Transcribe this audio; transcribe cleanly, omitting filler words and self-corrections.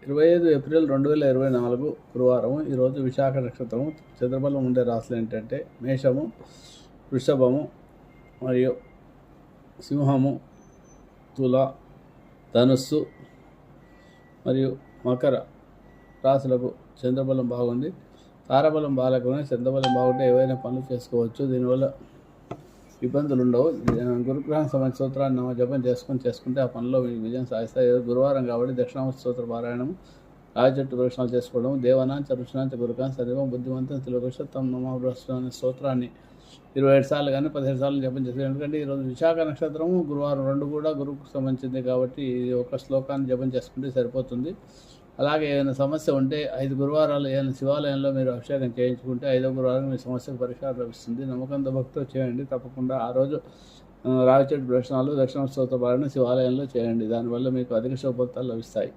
25 April 2024 గురువారం. ఈరోజు విశాఖ నక్షత్రము. చంద్రబలం ఉండే రాశులు ఏంటంటే మేషము, వృషభము మరియు సింహము, తుల, ధనుస్సు మరియు మకర రాశులకు చంద్రబలం బాగుంది. తారాబలం బాగాలేకుండా చంద్రబలం బాగుంటే ఏవైనా పనులు చేసుకోవచ్చు. దీనివల్ల ఇబ్బందులు ఉండవు. గురుగ్రహం సంబంధించిన స్తోత్రాన్ని జపం చేసుకుంటే ఆ పనిలో విజయం సాధిస్తాయి. గురువారం కాబట్టి దక్షిణామూర్తి స్తోత్ర పారాయణం, రాజచెట్టు ప్రదక్షిణాలు చేసుకోవడం, దేవనాంచ రుషినాంచ గురుకాంత సర్వం బుద్ధిమంతం తెలుగుతం నమ బృహస్పతి అనే స్తోత్రాన్ని 27 సార్లు కానీ 15 సార్లు జపం చేస్తారు. ఎందుకంటే ఈరోజు విశాఖ నక్షత్రము, గురువారం రెండు కూడా గురువుకు సంబంధించింది కాబట్టి ఒక శ్లోకాన్ని జపం చేసుకుంటే సరిపోతుంది. అలాగే ఏదైనా సమస్య ఉంటే 5 గురువారాలు ఏదైనా శివాలయంలో మీరు అభిషేకం చేయించుకుంటే 5వ గురువారం మీ సమస్యకు పరిష్కారం లభిస్తుంది. నమ్మకంతో భక్తితో చేయండి. తప్పకుండా ఆ రోజు రావి చెట్టు ప్రదక్షిణాలు, దక్షిణ స్తోత్ర పారాయణ శివాలయంలో చేయండి. దానివల్ల మీకు అధిక శుభఫలితాలు లభిస్తాయి.